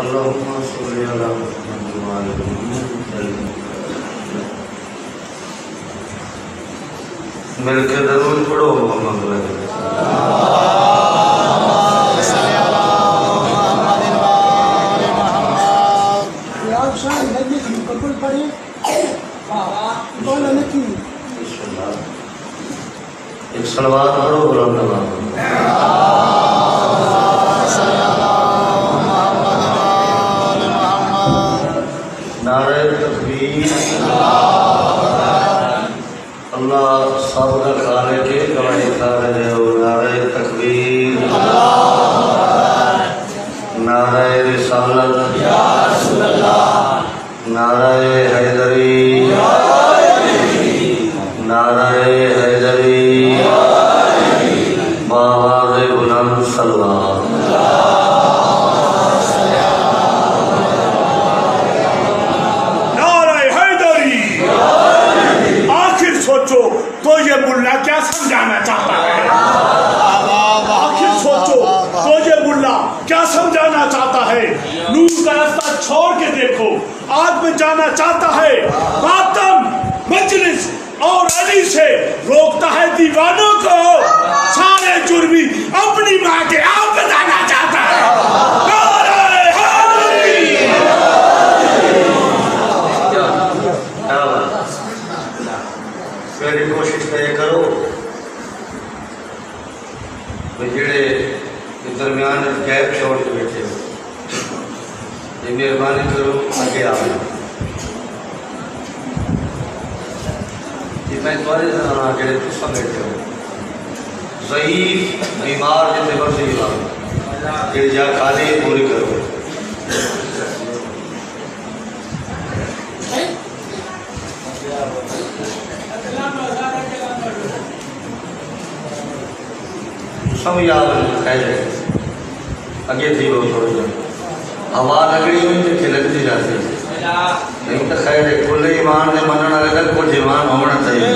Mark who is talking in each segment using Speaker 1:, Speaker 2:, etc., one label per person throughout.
Speaker 1: اللهم صل على محمد وعلى محمد. مل کے درود پڑھو محمد علیہ ایک صلوات پڑھو بلند آواز میں. نعرہ تکبیر. اللہ سب کا خالق ہے گواہی کھارے دے ہو. نعرہ تکبیر. نعرہ رسالت. نعرہ حیدری. نعرہ حیدری. بآواز بلند صلوات.
Speaker 2: تو یہ ملا کیا سمجھانا چاہتا ہے؟ آخر سوچو تو یہ ملا کیا سمجھانا چاہتا ہے؟ نور کا راستہ چھوڑ کے دیکھو آگ میں جانا چاہتا ہے. ماتم مجلس اور علی سے روکتا ہے دیوانوں کو. سارے جرمی اپنی ماں کے آپ بتانا چاہتا ہے.
Speaker 1: میری کوشش یہ کرو جڑے درمیان گیپ چھوڑ کے بیٹھے ہو یہ مہربانی کرو آگے آؤ. میں تمہارے سامنے جڑے تم بیٹھے ہو ضعیف بیمار جتنے مرضی لاؤ جڑی جا خالی پوری کرو. سب یاد خیر ہے اگے تھی وہ تھوڑی جا ہوا لگڑی ہوئی تو کھلکتی جاتی نہیں تو خیر ہے. کل ایمان نے مننا لگا کچھ ایمان ہونا چاہیے.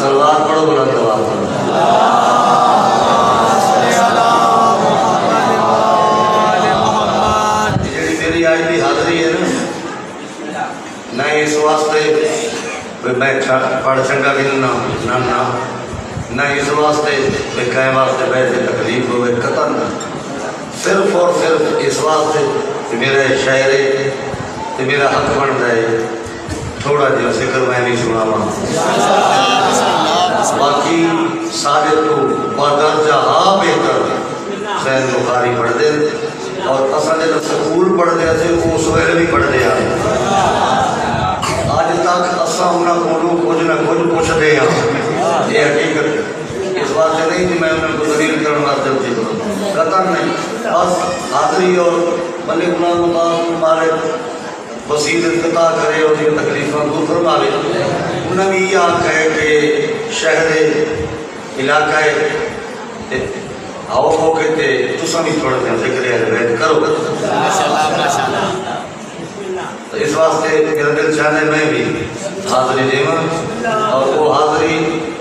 Speaker 1: صلوات پڑھو بلند آواز میں. جڑی میری آج کی حاضری ہے نا اس واسطے میں پڑھ چنگا بھی نہ اس واسطے کہیں واسطے بیٹھے تکلیف ہوئے قطن صرف اور صرف اس واسطے کہ میرے شاعر کہ میرا حق بن جائے تھوڑا جو ذکر میں نہیں سنا ہوا. باقی سارے تو بدرجہ بہتر صحیح بخاری پڑھ دے اور اصل جب سکول پڑھ دیا تھے وہ سویرے بھی پڑھ دیا. آج تک اصلا انہوں کو کچھ نہ کچھ پوچھ دے ہیں. یہ حقیقت اس بات سے نہیں کہ میں انہیں کو دلیل کرنے واسطے ہوتی کروں قطر نہیں. بس حاضری اور ملک غلام مبارک وسیل انقطاع کرے اور یہ تکلیفوں دور فرما لے. انہوں نے یہ کہے کہ شہر علاقہ آؤ ہو کے تے تساں بھی تھوڑا دیں ذکر اہل بیت کرو گا. تو اس واسطے میرا دل چاہنے میں بھی حاضری دیواں اور وہ حاضری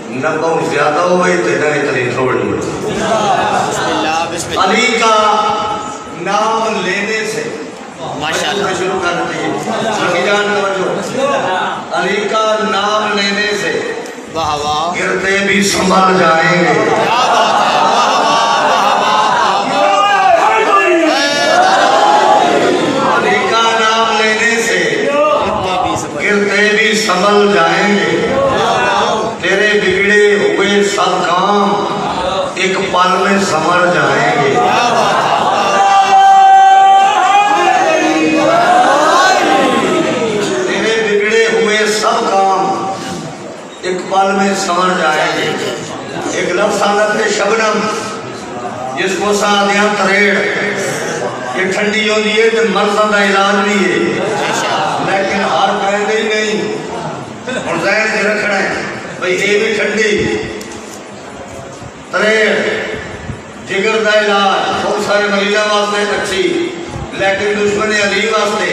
Speaker 1: نہ بہت زیادہ ہوئی تو نہ اتنی تھوڑی. علی کا نام لینے سے ماشاءاللہ شروع کر دیئے. علی کا نام لینے سے گرتے بھی سنبھل جائیں گے. علی کا نام لینے سے گرتے بھی سنبھل جائیں گے. تیرے بگڑے ہوئے سب کام ایک پل میں سمر جائیں گے. تیرے بگڑے ہوئے سب کام ایک پل میں سمر جائیں گے. ایک لفظ آنت شبنم جس کو سادیاں تریڑ یہ ٹھنڈی ہوتی ہے تو مرضان دا علاج بھی ہے لیکن ہار پہنے ہی نہیں. اور ذہن سے رکھنا ہے بھئی یہ بھی ٹھنڈی تریڑ جگر دا علاج بہت سارے مریضہ واسطے اچھی لیکن دشمن علی واسطے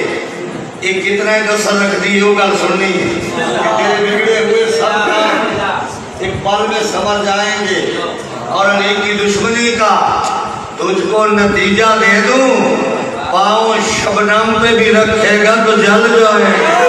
Speaker 1: ایک کتنا دسر رکھ دی ہو گل سننی کہ تیرے بگڑے ہوئے سب کام ایک پل میں سمر جائیں گے اور علی کی دشمنی کا تجھ کو کو نتیجہ دے دوں پاؤں شبنم پہ بھی رکھے گا تو جل جائے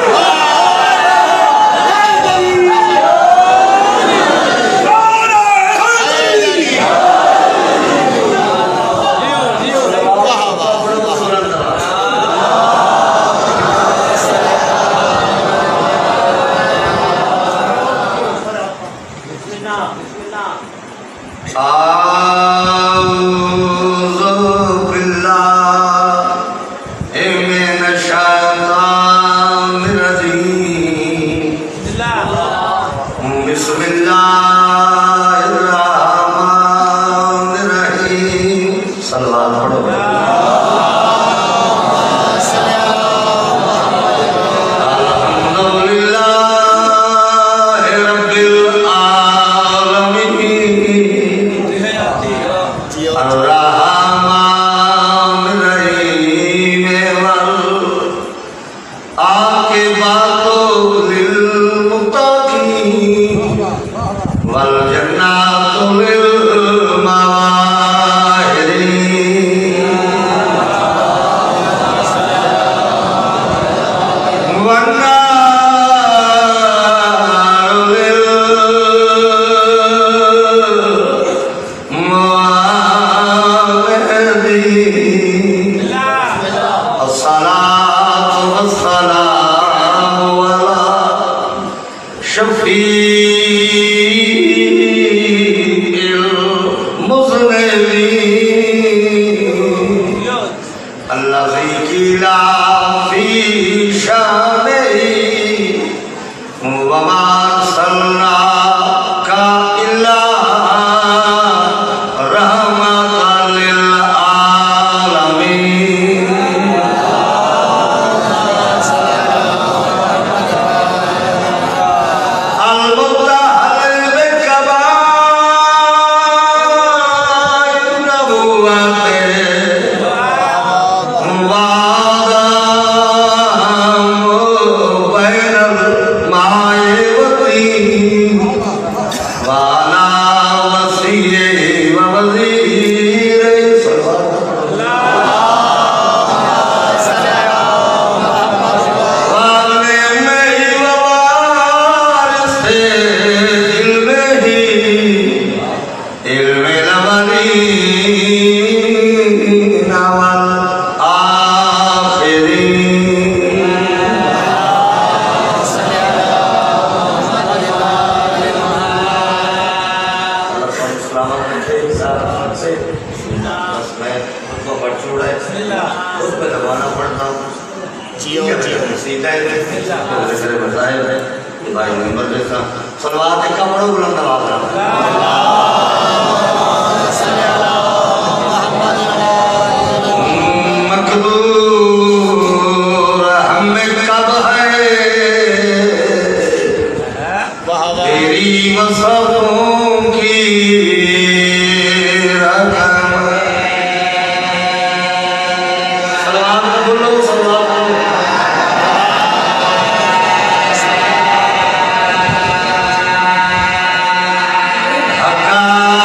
Speaker 3: Haka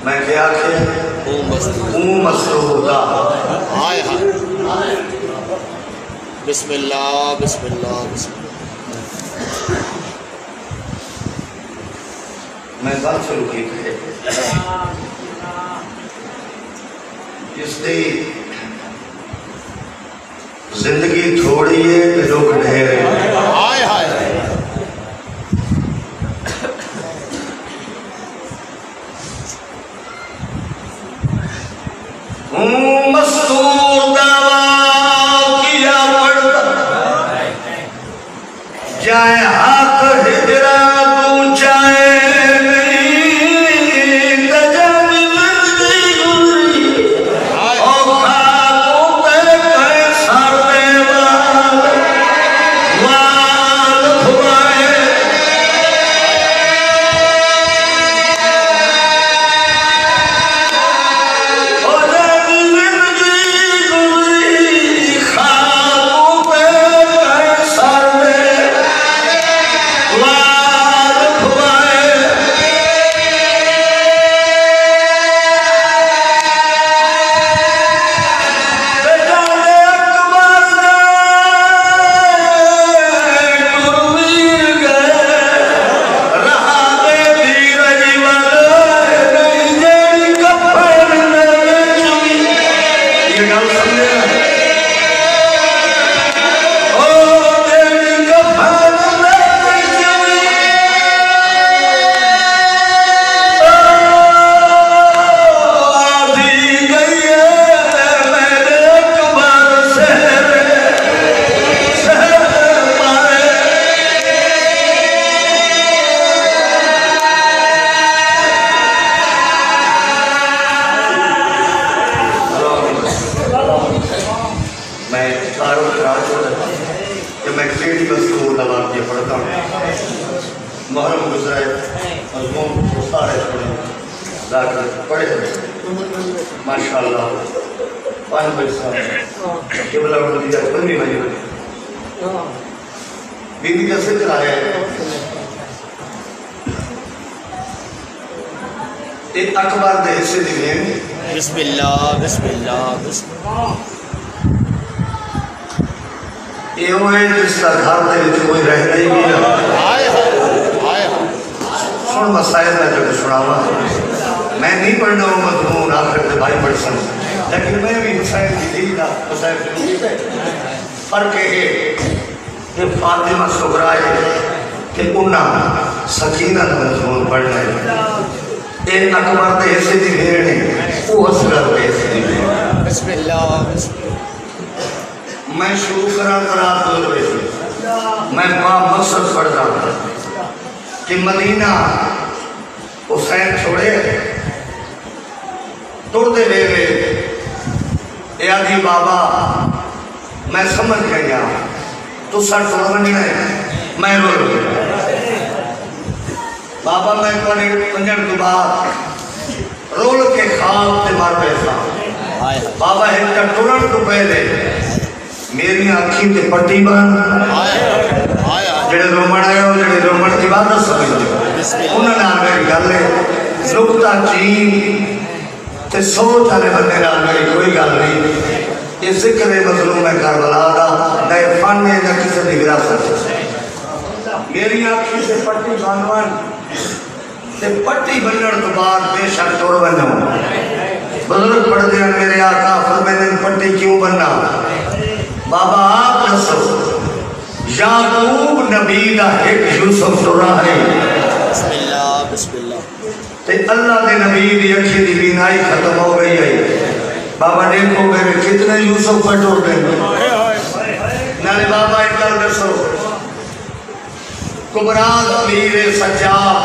Speaker 1: میں کیا مسعودہ
Speaker 3: ہائے ہائے بسم اللہ بسم اللہ بسم اللہ.
Speaker 1: میں بات شروع کی ہے اس دی زندگی تھوڑی ہے لوگ ڈھیر ہے.
Speaker 3: ہائے ہائے
Speaker 1: مسعود دعویٰ کیا پڑتا جائے حق ہجرہ تو جائے نہیں تجانی زندگی گزری اور خاکوں پہ کئے سر دے وال دھوائے مضمون کو سارے سنے ڈاکٹر پڑھے ماشاء اللہ 5 بجے قبلہ اڑ دیا بندی بھائی بی بی کا ذکر آیا ہے ایک اکبر دے حصے دی ہیں
Speaker 3: بسم اللہ بسم اللہ بسم اللہ
Speaker 1: یہ ہوئے جس کا گھر دے وچ کوئی رہتا ہی نہیں
Speaker 3: آئے آئے
Speaker 1: سن مسائل میں جو سناوا میں نہیں پڑھنا ہوں مضمون آخر کے بھائی پڑھ سن لیکن میں بھی حسین کی دی دا حسین کی دی فرق ہے کہ فاطمہ صغرا ہے کہ انہاں سکینہ کا مضمون پڑھنا ہے ایک اکبر دے حصے دی بھیڑ ہے وہ اصغر دے حصے دی بھیڑ
Speaker 3: بسم اللہ بسم اللہ
Speaker 1: میں شروع کرا رات 2 بجے میں مقصد پڑھ رہا تھا کہ مدینہ حسین چھوڑے ٹرتے وے اے آدھی بابا میں سمجھ گیا تو سر ٹر بننا ہے میں رو بابا میں کونے پنجن تو بعد رول کے خواب تے مار پیسا بابا ایک کا ٹرن تو پہلے میری آنکھی تے پٹی بن جڑے رومن آئے ہو جڑے رومن کی بات سمجھو انہوں نے میری گل ہے نقطہ چین تے سوچ آنے بندے نال میری کوئی گل نہیں یہ ذکر مظلوم ہے کربلا دا نئے فن ہے نہ کسی دی وراثت میری آنکھی تے پٹی بنوان تے پٹی بنن تو بعد بے شک توڑ بنو بزرگ پڑھ دیا میرے آقا فرمائے پٹی کیوں بننا بابا آپ نسو یعقوب نبی دا ایک یوسف تو راہ ہے
Speaker 3: بسم اللہ بسم اللہ
Speaker 1: تے اللہ دے نبی دی اکھی دی بینائی ختم ہو گئی ہے بابا دیکھو میرے کتنے یوسف پر ٹوڑ دیں نالے بابا ایک گل دسو کبران امیر سجاد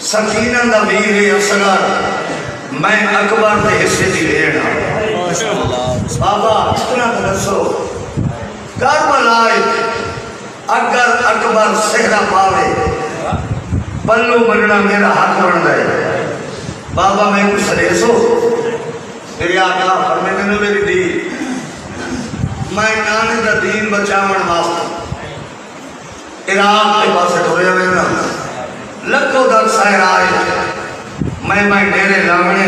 Speaker 1: سکینہ دا امیر اصغر میں اکبر دے حصے دی لینا بابا اتنا دسو کربلا اگر اکبر صحرا پاوے پلو بننا میرا حق بننا ہے بابا میں کچھ سریسو میری آقا فرمینے نے میری دی میں نانے دا دین بچاون واسطے عراق کے پاس ٹھورے ہوئے نا لکھو در سائر آئے میں ڈیرے لانگنے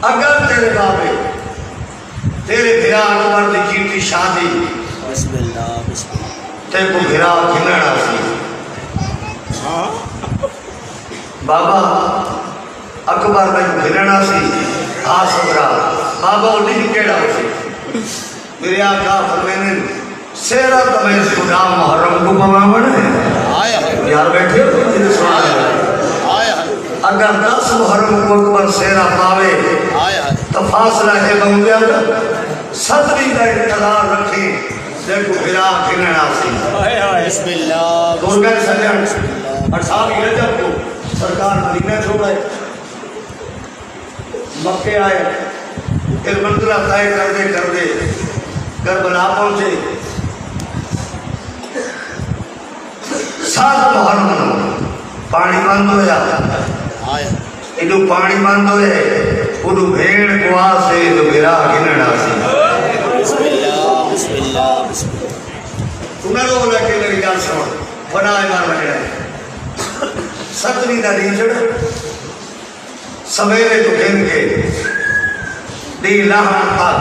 Speaker 1: اگر تیرے بابے تیرے بھرا اکبر دی کیتی شادی
Speaker 3: بسم اللہ بسم اللہ
Speaker 1: تے کو بھرا گھنڑا سی بابا اکبر میں گھنڑا سی آسبرا بابا انہیں کیڑا سی میرے آقا فرمینے سیرہ تمہیں خدا محرم کو ممامن ہے یار بیٹھے ہو تجھے سوال اگر 10 محرم کو اکبر سیرہ پاوے تو فاصلہ ہے بہنگے اگر 7ویں کا انتظار رکھیں دیکھو بھرا کننا سی
Speaker 3: بسم اللہ
Speaker 1: دور گئے سجن 18 رجب کو سرکار مدینہ چھوڑے مکے آئے پھر منزلہ طے کر دے کربلا پہنچے 7 محرم پانی بند ہویا ادو پانی بند ہوئے ادو بھیڑ کو آسے ادو بھرا گننا سی
Speaker 3: بسم اللہ بسم اللہ بسم اللہ
Speaker 1: تمہیں لوگ لکھے میری گل سن بنا ایمان بجڑا 7ویں دا دیجڑ سویرے تو گھن کے دی لہن پاک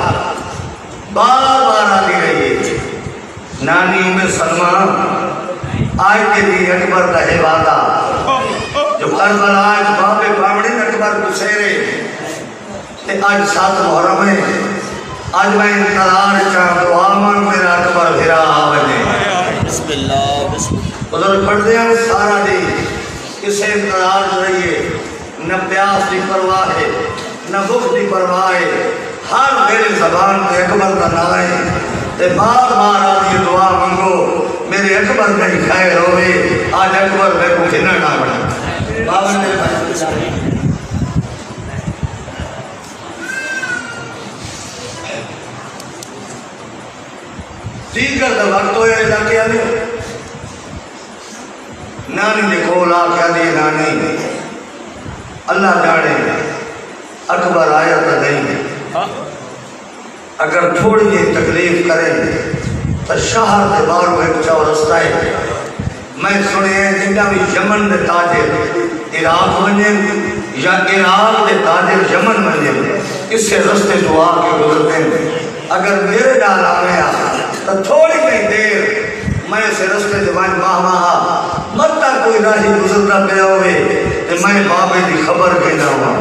Speaker 1: بار آلی رہی ہے نانی ام سلمان آج کے دی اکبر کا عبادہ جو کربلا آج بابے پامڑی اکبر کو سیرے تے آج 7 محرم ہے آج میں انتظار چاہ دعا من میرا اکبر بھرا آونے
Speaker 3: بسم اللہ بسم اللہ
Speaker 1: بزرگ پڑھ دیا سارا دی اسے انتظار رہیے نہ پیاس دی پرواہ ہے نہ بخ دی پرواہ ہے ہر میرے زبان پہ اکبر کا نام ہے تے بار آدھی دعا منگو میرے اکبر کا ہی خیر ہوئے آج اکبر میں کو گھنا نہ بڑھا بابا میرے بھائی دیگر دا وقت ہویا ہے کیا نہیں نانی دے کول آ کے دی نانی اللہ جانے اکبر آیا تو نہیں اگر تھوڑی یہ تکلیف کریں تو شہر دے بارو ایک چورستہ ہے میں سنے ہیں جنہا بھی یمن دے تاجر عراق بنیں یا عراق دے تاجر یمن بنیں اس سے رستے جو آ کے گزرتے ہیں اگر میرے ڈال آیا تو تھوڑی کہیں دیر میں اسے رستے جوان ماہ متا کوئی راہی گزرتا پہ ہوئے کہ میں بابے دی خبر کہنا ہوا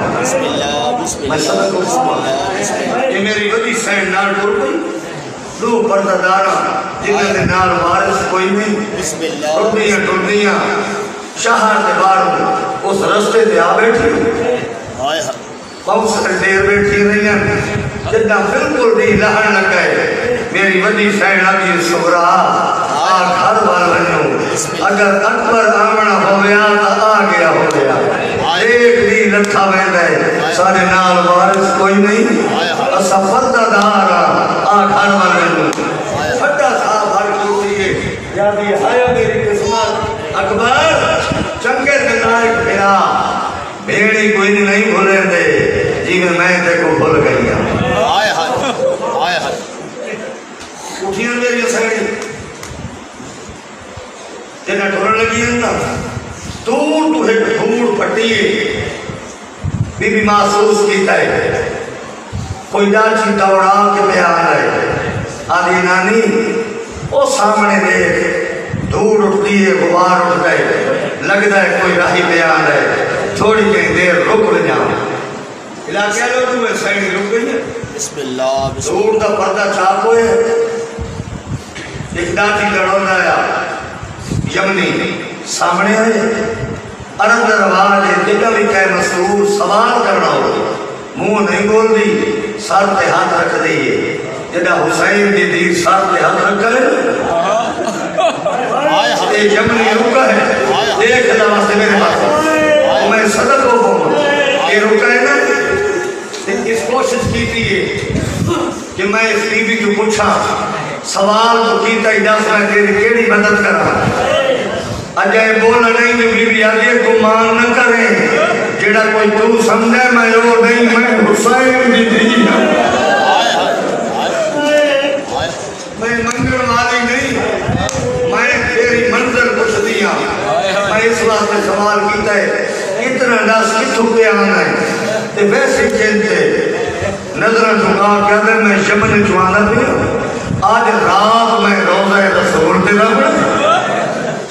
Speaker 1: میں صدق کو سمجھا یہ میری ودی سین نال ٹوٹ گئی دو پردہ دارا جنہیں دے نال وارث کوئی نہیں ٹوٹنیاں شہر دے باروں اس رستے دے آ بیٹھی بہت سارے دیر بیٹھی رہی ہیں جدہ بالکل بھی لہن لگائے میری ودی سین آگی سبرا آگ ہر بار بنیوں اگر اکبر آمنا ہو گیا تو آ گیا ہو گیا ایک دی لکھا بیندہ ہے سارے نال وارث کوئی نہیں اسا پردہ دارا آگ ہر بار بنیوں پھٹا صاحب ہر کوئی یادی آیا میری قسمت اکبر چنگے دنائک بھیرا بھیڑی کوئی نہیں بھولے دے جی میں تے کو بھول گئی ہوں آئے ہاتھ اٹھیاں میری سیڑی جنہیں ٹھوڑ لگی ہیں نا دور تو ایک دھوڑ پٹیے بی بی محسوس کیتا ہے کوئی ڈاچی دوڑا کے بیان ہے آدھی نانی وہ سامنے دیکھ دھوڑ اٹھتی ہے غبار اٹھ گئے لگتا ہے کوئی راہی بیان ہے تھوڑی کہیں دیر رک لے جاؤں علاقہ لوگ ہوئے سائنی رک گئی ہے
Speaker 3: بسم اللہ
Speaker 1: دور دا پردہ چاپ ہوئے ایک ڈاٹی لڑون آیا یمنی سامنے آئے ارد رواج جگہ بھی کہے مسئول سوال کرنا ہو منہ نہیں بول دی سر پہ ہاتھ رکھ دیئے جدہ حسین دی دی سر پہ ہاتھ رکھ کرے یہ یمنی رکا ہے دیکھ اللہ سے میرے پاس میں صدق ہو یہ رکا ہے نا اس کوشش کی تھی کہ میں اس بی بی کو پوچھا سوال تو کیتا ہی دس میں تیری کیڑی مدد کرا اجائے بولا نہیں جو بی بی آگے کو مان نہ کریں جڑا کوئی تو سمجھے میں وہ نہیں میں حسین دی دی میں منگل والی نہیں میں تیری منظر کچھ دیا میں اس واسطے سوال کیتا ہے اتنا دس کتھوں پہ آنا ہے تے ویسے چینتے نظر جھکا کیا دے میں شمن چوانا پہ آج رات میں روزہ رسول دے رہا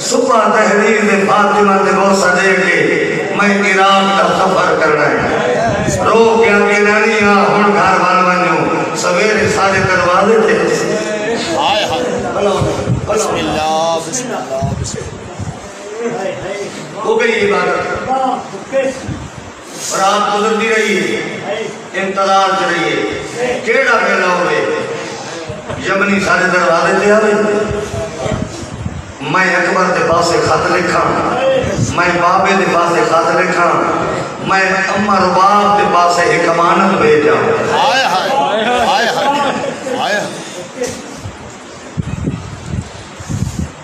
Speaker 1: صبح تحریر دے فاطمہ دے بہت سجے کے میں عراق کا سفر کرنا ہے رو کیا کہ نانی ہون گھر بان بانیوں سویرے سارے دروازے تھے
Speaker 3: آئے بسم اللہ بسم اللہ بسم اللہ
Speaker 1: ہو گئی عبادت رات گزرتی رہی ہے انتظار چ رہی ہے کیڑا پہلا ہوئے یمنی سارے دروازے تھے آئے میں اکبر دے پاسے خط لکھا میں بابے دے پاسے خط لکھا میں اما رباب دے پاسے ایک امانت بھیجا
Speaker 3: آئے آئے آئے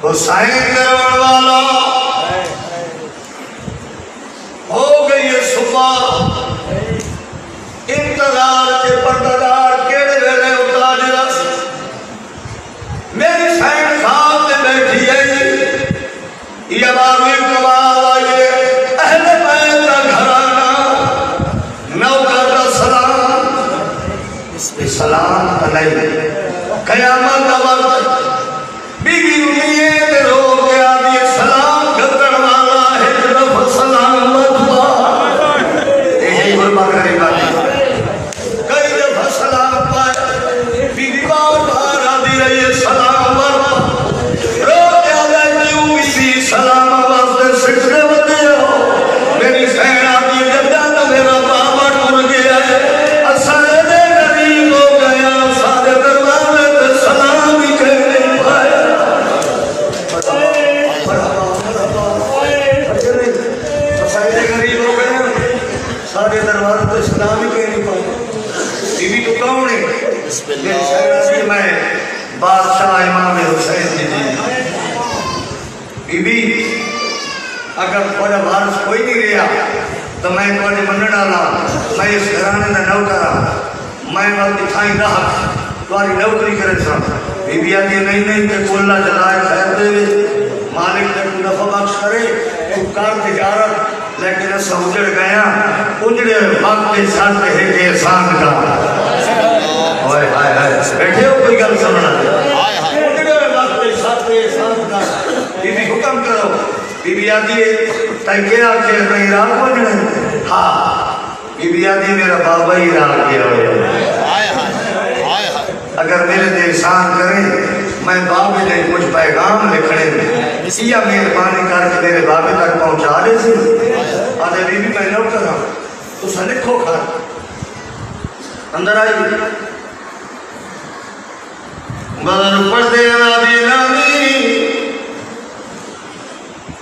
Speaker 1: حسین کرون والا ہو گئی ہے صبح انتظار کے پردگار کیڑے ویلے اتاج رس میری سین صاحب نے بیٹھی ہے یہ باوی کمال آئیے اہل بیت کا گھرانا نوکر کا سلام علیہ قیامت کا وقت بی بی امید رو کے آدھی سلام گھتر والا ہے طرف سلام مدبا یہی غربہ کرے باتی کئی دفعہ سلام پائے بی بی بار آدھی رہی سلام مدبا رو کے آدھی کیوں بی سلام واسطے سکھنے بدے ہو میری سین آدھی جدہ تو میرا بابا ٹور گیا ہے اصلے دے غریب ہو گیا سارے دروازے پہ سلام ہی کہنے اگر تھوڑا وارث کوئی نہیں رہا تو میں تھوڑے منن والا میں اس گھرانے کا نوکر ہوں میں وقت تھائیں رہا تمہاری نوکری کرے سا بی بی آتی نہیں کہ کو اللہ جلائے خیر دے مالک نے تو نفع بخش کرے تو کار تجارت لیکن ایسا اجڑ گیا اجڑے وقت کے ساتھ ہے کہ احسان کا اوئے ہائے ہائے بیٹھے ہو کوئی گل سننا اجڑے وقت کے ساتھ احسان کا بی بی حکم کرو بی بی آتی ہے تاکہ کیا کہ میں عراق پہنچنے ہاں بی بی آتی میرا بابا ہی عراق کیا ہوئے اگر میرے دے احسان کریں میں بابے نے کچھ پیغام لکھنے میں یا مہربانی کر کے میرے بابے تک پہنچا دے سی آدھے بی بی میں نوکر ہوں تو سا لکھو کھا اندر آئی بدر پڑھتے نادی نامی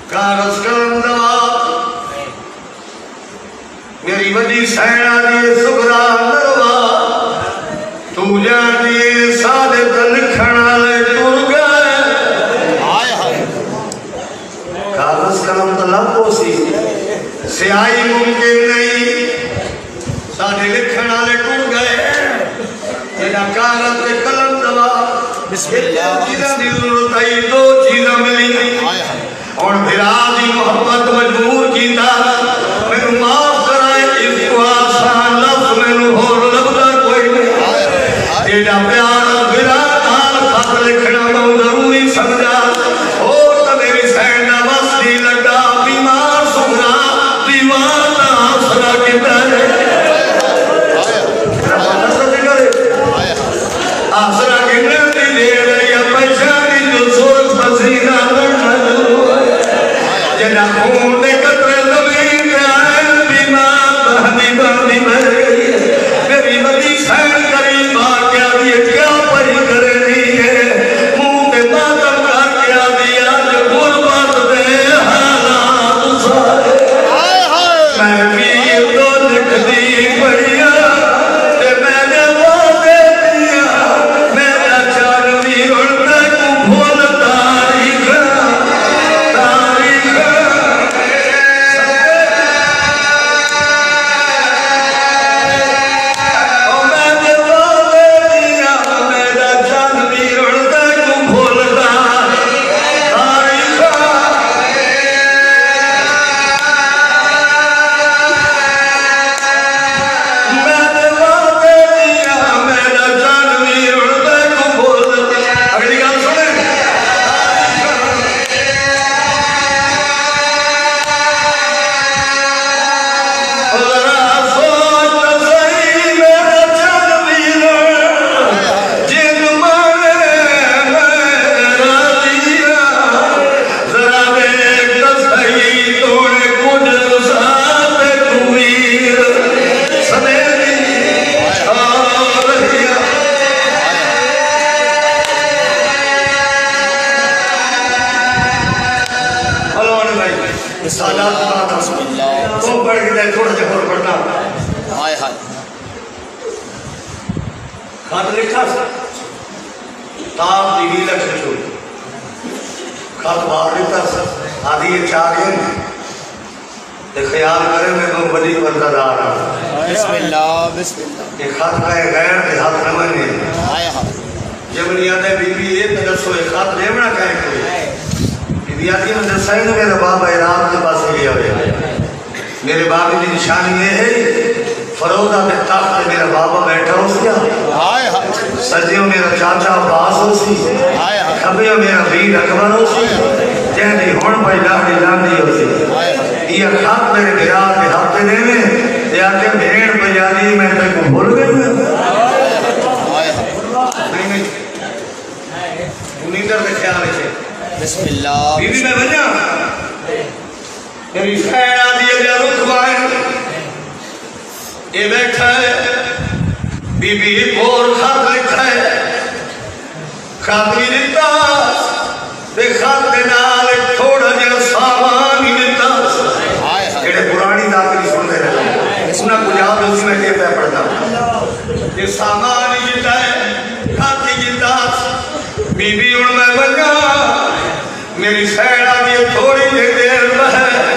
Speaker 1: کاغذ قلم دوا میری وجی سینہ دی سگرا نروا تو جاتی سادے لکھنا لے ٹور گئے کاغذ قلم تو لپو سی سیائی ممکن نہیں سادے لکھنا لے ٹور گئے جنا کاغذ قلم دوا بسم اللہ چیزیں دی ضرورت آئی دو چیزیں ملی اور بھرادی محبت مجبور کیتا میں نے معاف کرائے اس کو آسان لفظ میں نے ہور لفظہ کوئی نہیں تیرا پیار بھراد آل خط لکھنا بہت ضروری سمجھا اور تو میری سینہ بستی لگا بیمار سکرا دیوانا آسرا کی ترے آسرا کی نرمی دے رہی پیشانی جو سورت پسینہ لڑنا جنا خون دے قطرے زمین کے آئے بیمار بہنی بہنی مر گئی میری ولی سین کریم آگیا دیئے کیا پری کرے نہیں ہے مون دے ماتم آگیا دیا جو غربت دے حالات سارے میں بھی دو لکھ دی بڑیا تے میں نے وہ دے دیا میرا چانوی اڑتے کو بھول تاریخ خط لکھا سا تاب دیوی لکھ چھوڑ خط بار لیتا سا آدھی چاہیے تے خیال کرے میں تو بڑی بندہ دار ہوں
Speaker 3: بسم اللہ بسم اللہ
Speaker 1: یہ خط کا غیر دے حق نمانے جب نہیں آتا بی بی یہ تدسو ایک خط لیمنا کہیں کوئی بی بی آتی مجھے سائن میرا بابا عراق کے پاس گیا ہویا میرے بابی کی نشانی یہ ہے فروضہ میں تاکہ میرا بابا بیٹھا ہو سیا سجیوں میرا چاچا عباس ہو سی کبھیوں میرا بید اکبر ہو سی جہنی ہون بھائی لاڑی لاندی ہو سی یہ خط میرے گھرار کے ہفتے دے میں یہ آتے بھیڑ بجانی میں تے کو بھول گئے نہیں انہیں در دے خیال ہے
Speaker 3: بسم اللہ
Speaker 1: بی بی میں بجا میری خیر آدھی ہے یا رکھوائے یہ بیٹھا ہے بی بی اور خط لکھا ہے خط بھی دیتا بے خط نال تھوڑا جا سامان ہی دیتا کہڑے پرانی داخلی سن دے رہے اس نے کچھ آپ اس میں کے پہ پڑھتا یہ سامان ہی دیتا ہے خط ہی دیتا بی بی ان میں بجا میری سیڑا بھی تھوڑی دیر میں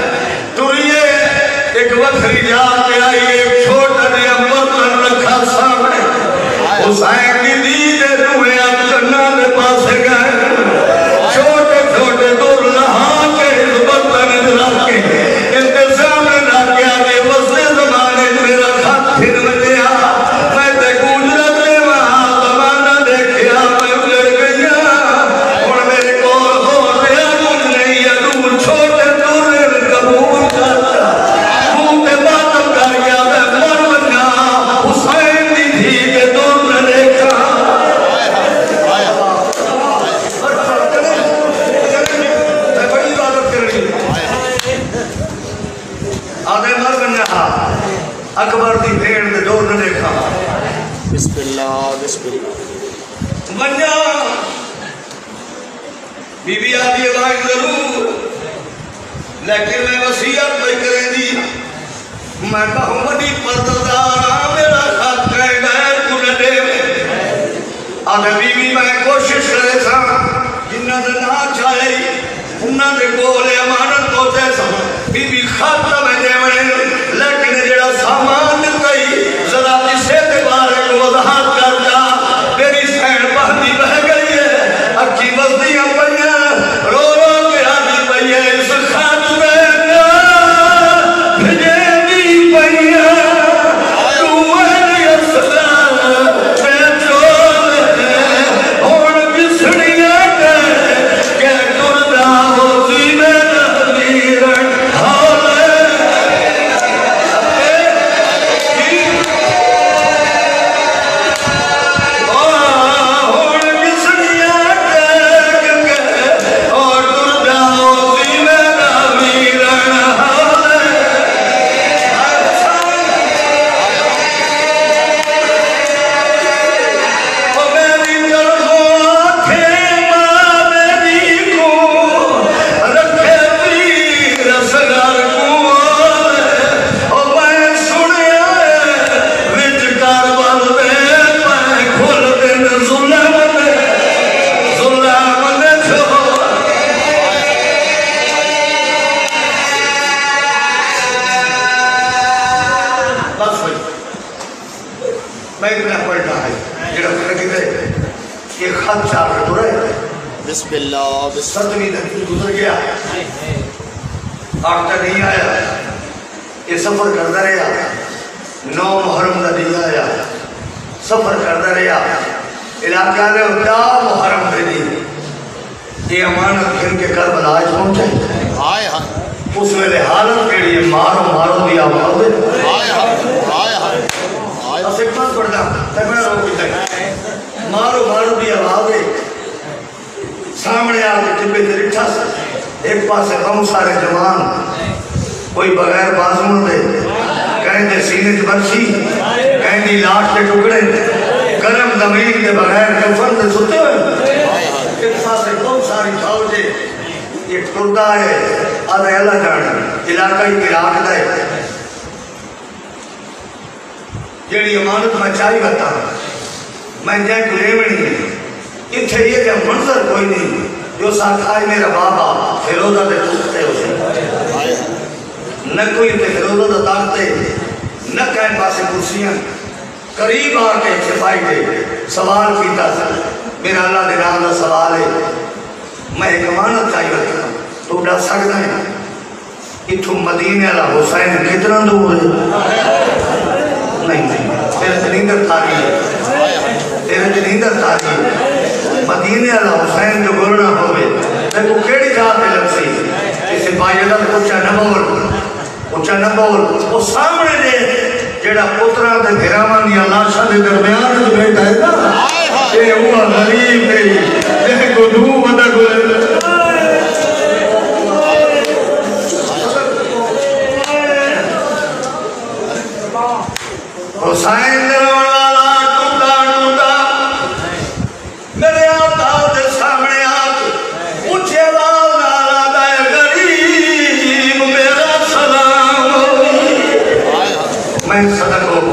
Speaker 1: اکبر دی بھیڑ دے دور نہ دیکھا
Speaker 3: بسم اللہ بسم اللہ
Speaker 1: بنیا بی بی آدھی آواز ضرور لیکن میں وصیت نہیں کریں دی میں محمدی پرددار میرا خط کہے غیر کو نہ دے آدھے بی بی میں کوشش کرے سا جنہ دے نہ چاہے انہاں دے گولے امانت کو جیسا بی بی خط میں دے وڑے لیکن جڑا سامان دئی ذرا اسے دے بارے کو وضاحت کر جا میری سین بہتی بہ گئی ہے اکھی بزدیاں پڑیاں رو رو کے آدھی پئی ہے اس خط میں بھجے دی پئیاں تو میری اسلام میں چول ہے اور بسڑیاں کہ دردہ ہوتی میں نبیرن حال
Speaker 3: بسم اللہ
Speaker 1: ستویں دن گزر گیا آٹھتا نہیں آیا یہ سفر کرتا رہا 9 محرم کا نہیں آیا سفر کرتا رہا علاقہ نے اٹھا محرم دے دی یہ امانت کھن کے کربلا آج پہنچے
Speaker 3: آئے
Speaker 1: اس ویلے حالت کے لیے مارو مارو دیا آواز بس ایک بات پڑھتا تکڑا رو کی تک مارو مارو دیا آواز سامنے آتے ٹبے دے رٹھا سا ایک پاسے غم سارے جوان کوئی بغیر بازوں دے کہیں دے سینے جو برچی کہیں دی لاش کے ٹکڑے گرم زمین دے بغیر کفن دے ستے ہوئے ایک پاسے غم ساری فوجے ایک ٹردہ ہے آدھے اللہ جانا علاقائی عراق دے جیڑی امانت میں چاہی بتا میں جائے کو لیونی ہے اتھے یہ کہ منظر کوئی نہیں جو ساکھائی میرا بابا فیروزہ دے تکتے اسے نہ کوئی تے فیروزہ دے تاکتے نہ کہیں پاسے کرسیاں قریب آکے چھپائی دے سوال کیتا تھا میرا اللہ دے نام دا سوال ہے میں ایک امانت چاہیے رکھتا تو ڈا سکتا ہے اتھو مدینے اللہ حسین کتنا دور ہے نہیں تیرے جنیندر تاری ہے تیرے جنیندر تاری ہے مدینے اللہ حسین جو گرنا ہوئے دیکھو کیڑی جاتے لگسی اسے بائیدت اچھا نبول وہ سامنے دے جیڑا پترہ دے گھرامان یا لاشا دے درمیان جو بیٹھا ہے نا اے ہوا غریب ہے دیکھو دھو بدا گلے حسین درمان والا ٹوٹا ٹوٹا میرے آقا دے سامنے آتے اچھے والا دائے غریب میرا سلام میں صدق ہوں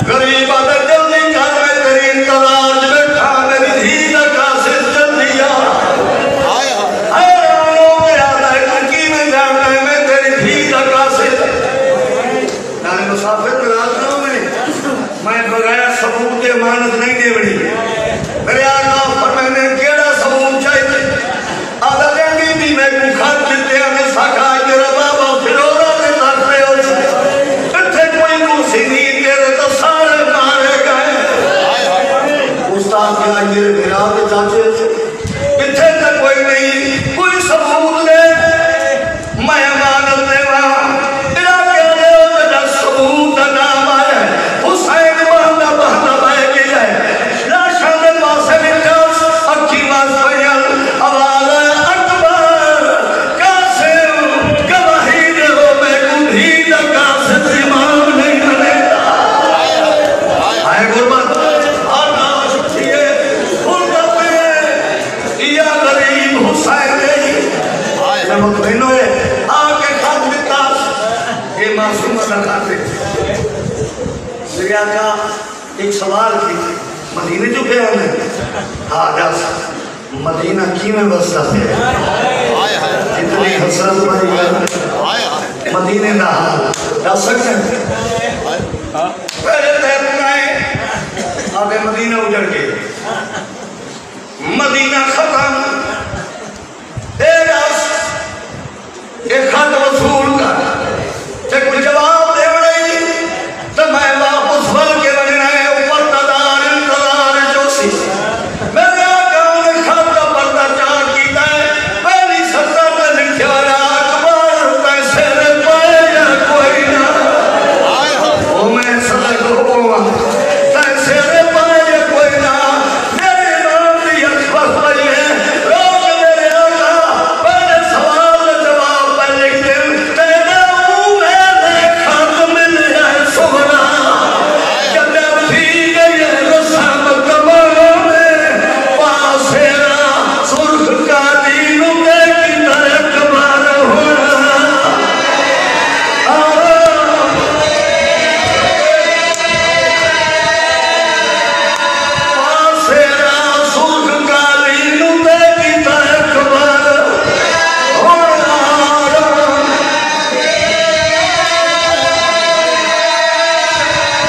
Speaker 1: غریب آدھے جلدی کر میں تیری انتظار بیٹھا میری دھی لگا سے جلدی آئے آنوں میں آدھے کنکی میں جانا ہے میں تیری دھی لگا سے نانے مسافر میں آتا ہوں میں بغیر ثبوت کے امانت نہیں دے بڑی میرے آقا فرمانے کیڑا ثبوت چاہیے آدھا کہنگی بھی میں کو خط دیتے ہمیں ساکھا میرا بابا فیروزہ دے تاکتے ہو اتھے کوئی دوسری نیت تیرے تو سارے مارے گئے استاد کیا میرے بھیرا کے چاچے اتھے تک کوئی نہیں کوئی ثبوت دے میں امانت دے وہاں علاقے دے ہوتا ثبوت نام آیا حسین بہنا بہنا بہ گیا ہے لاشا دے پاسے بچا دکھاتے میرے آقا ایک سوال کی مدینے جو پہ ہم ہیں ہاں دس مدینہ کی میں بستا ہے اتنی حسرت بھائی مدینے نہ دس سکتے ہیں پہلے تحت آئے آگے مدینہ اجڑ کے مدینہ ختم ایک خط وصول کا چاہے کوئی جواب دے بڑھائی تو میں واپس بل کے بننا ہے اوپر تدار انتظار جو سی میں آقا نے خط کا پردہ چار کیتا ہے پہلی سطح پہ لکھا ہے اکبر پیسے نے پائے یا کوئی نہ وہ میں صدق ہوا پیسے نے پائے یا کوئی نہ میرے امام دی اکبر پڑی ہے لوگ میرے آقا پہلے سوال کا جواب پہ لکھ دیں تیرے منہ میں خط مل جائے سونا جب تھی گئی ہے رسم کمانوں میں پاسیرا سرخ کا دین کے کی طرح کمار ہونا پاسیرا سرخ کا دین کے کی طرح کمار ہونا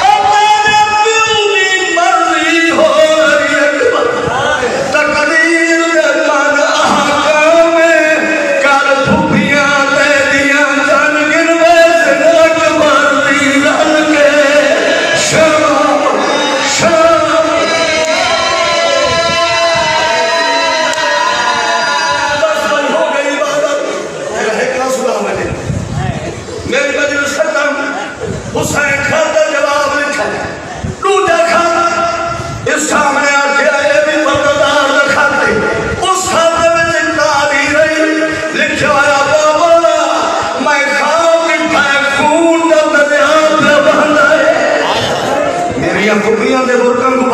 Speaker 1: اپنے پیوی مرضی ہو رہی اکبر تقدیر دے من احکام کر پھوپیاں دے دیاں جن گنوے سے اکبر دی رل کے شام شام بس بھائی ہو گئی عبادت میرا ایک رسولہ میں میری مجلس ختم حسین خط کا جواب لکھا دوجا خط اس سامنے آ کے آئے بھی پردار دکھاتے اس خط میں چنتاری رہی لکھا آیا بابا میں خواب اٹھا خون کا دریا پہ بہنا ہے میری پھوپیاں دے برکن کو